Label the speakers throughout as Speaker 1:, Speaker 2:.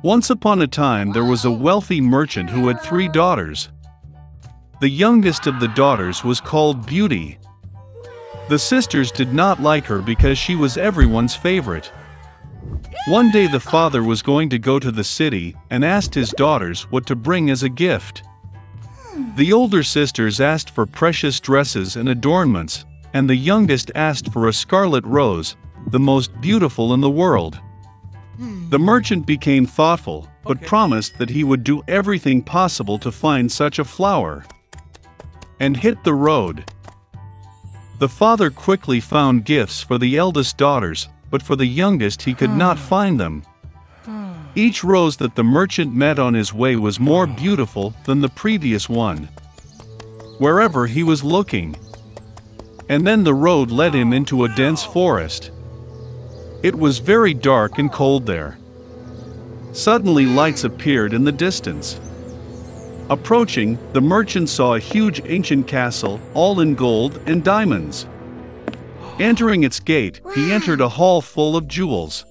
Speaker 1: Once upon a time there was a wealthy merchant who had 3 daughters. The youngest of the daughters was called Beauty. The sisters did not like her because she was everyone's favorite. One day the father was going to go to the city and asked his daughters what to bring as a gift. The older sisters asked for precious dresses and adornments, and the youngest asked for a scarlet rose, the most beautiful in the world. The merchant became thoughtful, but promised that he would do everything possible to find such a flower, and hit the road. The father quickly found gifts for the eldest daughters, but for the youngest he could not find them. Each rose that the merchant met on his way was more beautiful than the previous one, wherever he was looking. And then the road led him into a dense forest. It was very dark and cold there. Suddenly lights appeared in the distance. Approaching, the merchant saw a huge ancient castle, all in gold and diamonds. Entering its gate, he entered a hall full of jewels.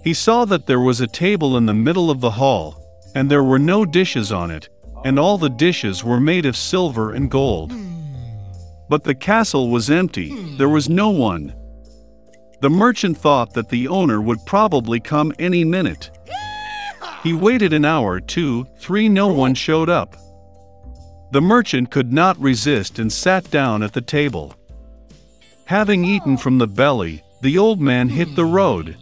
Speaker 1: He saw that there was a table in the middle of the hall, and there were no dishes on it, and all the dishes were made of silver and gold. But the castle was empty, there was no one. The merchant thought that the owner would probably come any minute. He waited an hour, 2, 3, no one showed up. The merchant could not resist and sat down at the table. Having eaten from the belly, the old man hit the road.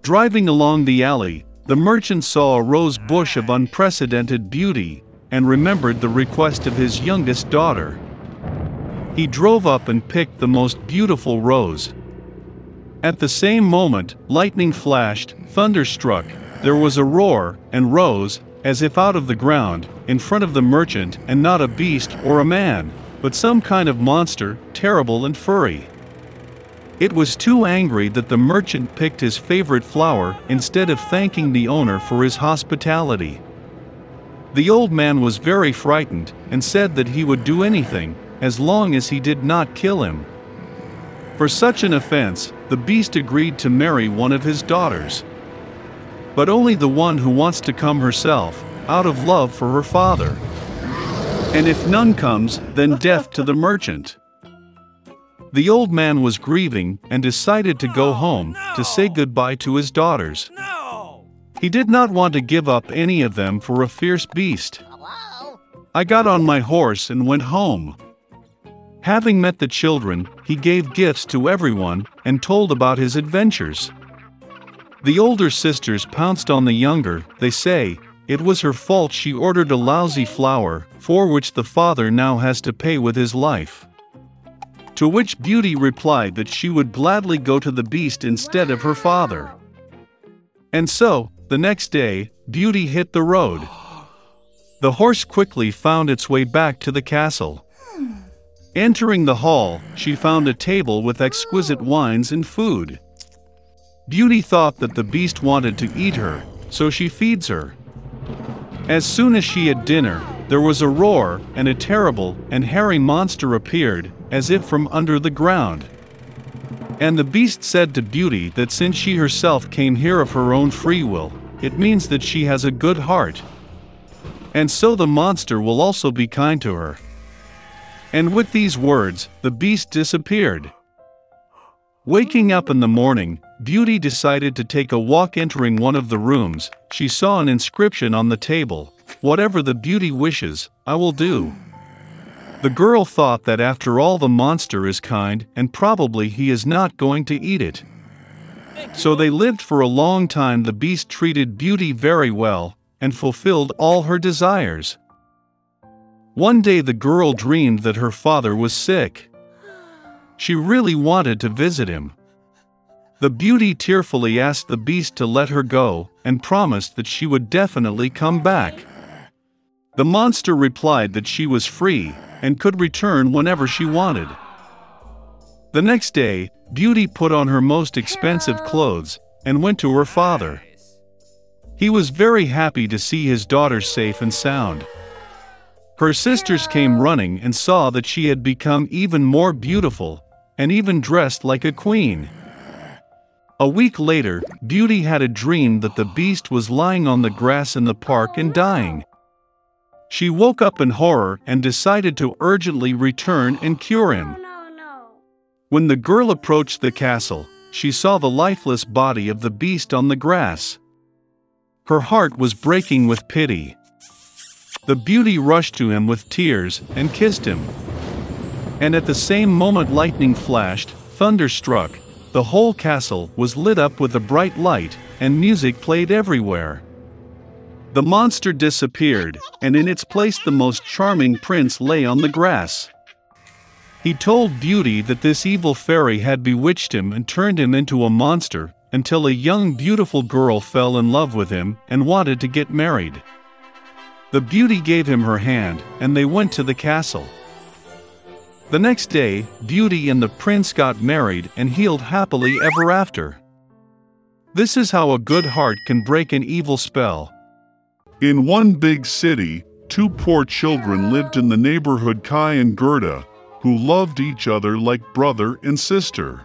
Speaker 1: Driving along the alley, the merchant saw a rose bush of unprecedented beauty, and remembered the request of his youngest daughter. He drove up and picked the most beautiful rose. At the same moment, lightning flashed, thunder struck, there was a roar, and rose, as if out of the ground, in front of the merchant, and not a beast or a man, but some kind of monster, terrible and furry. It was too angry that the merchant picked his favorite flower instead of thanking the owner for his hospitality. The old man was very frightened, and said that he would do anything, as long as he did not kill him. For such an offense, the beast agreed to marry one of his daughters. But only the one who wants to come herself, out of love for her father. And if none comes, then death to the merchant. The old man was grieving and decided to go home to say goodbye to his daughters. He did not want to give up any of them for a fierce beast. I got on my horse and went home. Having met the children, he gave gifts to everyone and told about his adventures. The older sisters pounced on the younger, they say, it was her fault she ordered a lousy flower, for which the father now has to pay with his life. To which Beauty replied that she would gladly go to the beast instead of her father. And so, the next day, Beauty hit the road. The horse quickly found its way back to the castle. Entering the hall, she found a table with exquisite wines and food. Beauty thought that the beast wanted to eat her, so she feeds her. As soon as she had dinner, there was a roar, and a terrible and hairy monster appeared, as if from under the ground. And the beast said to Beauty that since she herself came here of her own free will, it means that she has a good heart. And so the monster will also be kind to her. And with these words, the beast disappeared. Waking up in the morning, Beauty decided to take a walk. Entering one of the rooms, she saw an inscription on the table, "Whatever the beauty wishes, I will do." The girl thought that after all the monster is kind and probably he is not going to eat it. So they lived for a long time. The beast treated Beauty very well and fulfilled all her desires. One day the girl dreamed that her father was sick. She really wanted to visit him. The Beauty tearfully asked the beast to let her go and promised that she would definitely come back. The monster replied that she was free and could return whenever she wanted. The next day, Beauty put on her most expensive clothes and went to her father. He was very happy to see his daughter safe and sound. Her sisters came running and saw that she had become even more beautiful, and even dressed like a queen. A week later, Beauty had a dream that the beast was lying on the grass in the park and dying. She woke up in horror and decided to urgently return and cure him. When the girl approached the castle, she saw the lifeless body of the beast on the grass. Her heart was breaking with pity. The beauty rushed to him with tears and kissed him. And at the same moment lightning flashed, thunder struck, the whole castle was lit up with a bright light, and music played everywhere. The monster disappeared, and in its place the most charming prince lay on the grass. He told Beauty that this evil fairy had bewitched him and turned him into a monster, until a young beautiful girl fell in love with him and wanted to get married. The beauty gave him her hand, and they went to the castle. The next day, Beauty and the prince got married and healed happily ever after. This is how a good heart can break an evil spell.
Speaker 2: In one big city, two poor children lived in the neighborhood, Kai and Gerda, who loved each other like brother and sister.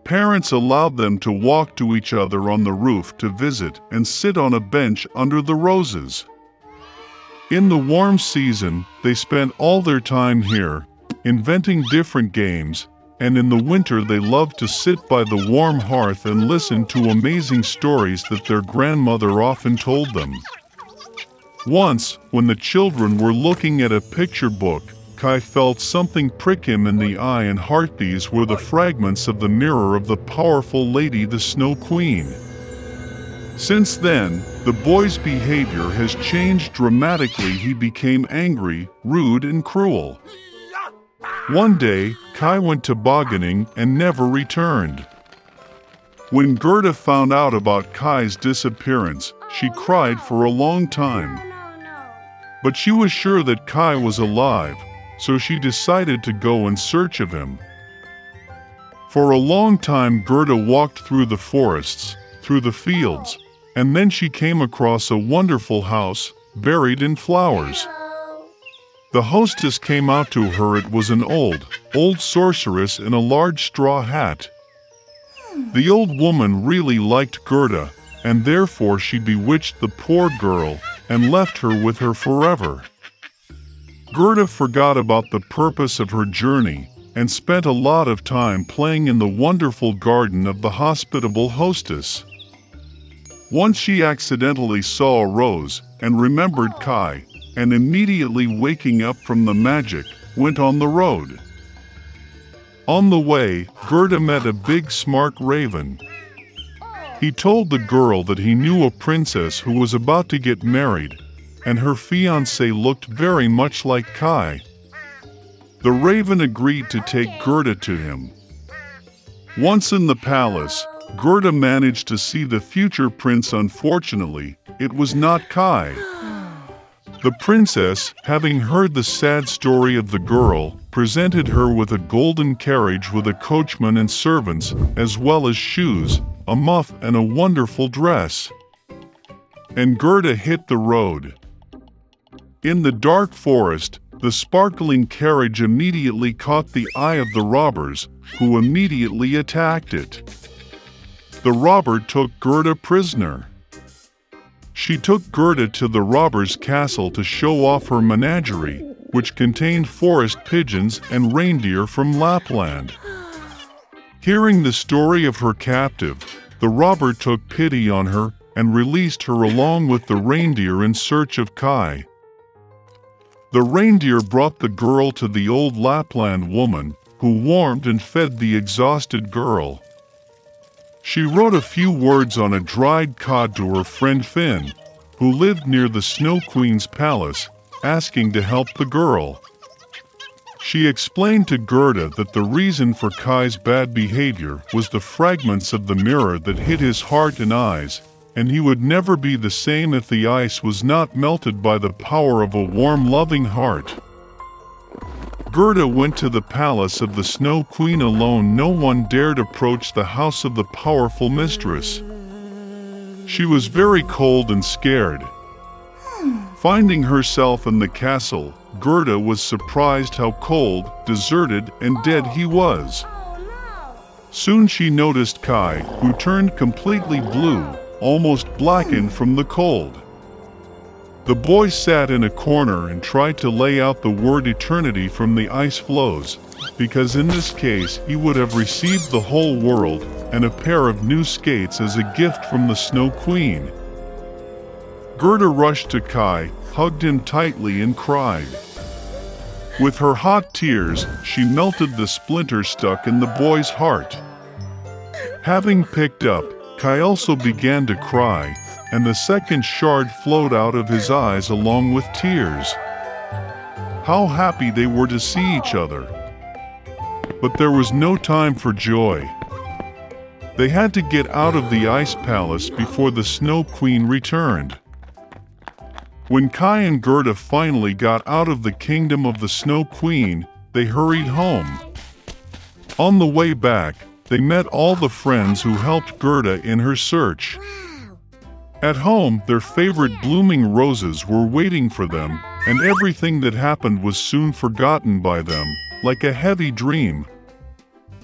Speaker 2: Parents allowed them to walk to each other on the roof to visit and sit on a bench under the roses. In the warm season, they spent all their time here, inventing different games, and in the winter they loved to sit by the warm hearth and listen to amazing stories that their grandmother often told them. Once, when the children were looking at a picture book, Kai felt something prick him in the eye and heart. These were the fragments of the mirror of the powerful lady, the Snow Queen. Since then, the boy's behavior has changed dramatically. He became angry, rude, and cruel. One day, Kai went tobogganing and never returned. When Gerda found out about Kai's disappearance, she cried for a long time. But she was sure that Kai was alive, so she decided to go in search of him. For a long time, Gerda walked through the forests, through the fields, and then she came across a wonderful house, buried in flowers. The hostess came out to her. It was an old sorceress in a large straw hat. The old woman really liked Gerda, and therefore she bewitched the poor girl and left her with her forever. Gerda forgot about the purpose of her journey and spent a lot of time playing in the wonderful garden of the hospitable hostess. Once she accidentally saw a rose and remembered Kai, and immediately waking up from the magic, went on the road. On the way, Gerda met a big smart raven. He told the girl that he knew a princess who was about to get married, and her fiancé looked very much like Kai. The raven agreed to take Gerda to him. Once in the palace, Gerda managed to see the future prince. Unfortunately, it was not Kai. The princess, having heard the sad story of the girl, presented her with a golden carriage with a coachman and servants, as well as shoes, a muff, and a wonderful dress. And Gerda hit the road. In the dark forest, the sparkling carriage immediately caught the eye of the robbers, who immediately attacked it. The robber took Gerda prisoner. She took Gerda to the robber's castle to show off her menagerie, which contained forest pigeons and reindeer from Lapland. Hearing the story of her captive, the robber took pity on her and released her along with the reindeer in search of Kai. The reindeer brought the girl to the old Lapland woman, who warmed and fed the exhausted girl. She wrote a few words on a dried cod to her friend Finn, who lived near the Snow Queen's palace, asking to help the girl. She explained to Gerda that the reason for Kai's bad behavior was the fragments of the mirror that hit his heart and eyes, and he would never be the same if the ice was not melted by the power of a warm, loving heart. Gerda went to the palace of the Snow Queen alone. No one dared approach the house of the powerful mistress. She was very cold and scared. Finding herself in the castle, Gerda was surprised how cold, deserted, and dead he was. Soon she noticed Kai, who turned completely blue, almost blackened from the cold. The boy sat in a corner and tried to lay out the word eternity from the ice floes, because in this case he would have received the whole world and a pair of new skates as a gift from the Snow Queen. Gerda rushed to Kai, hugged him tightly and cried. With her hot tears, she melted the splinter stuck in the boy's heart. Having picked up, Kai also began to cry, and the second shard flowed out of his eyes along with tears. How happy they were to see each other! But there was no time for joy. They had to get out of the ice palace before the Snow Queen returned. When Kai and Gerda finally got out of the kingdom of the Snow Queen, they hurried home. On the way back, they met all the friends who helped Gerda in her search. At home, their favorite blooming roses were waiting for them, and everything that happened was soon forgotten by them, like a heavy dream.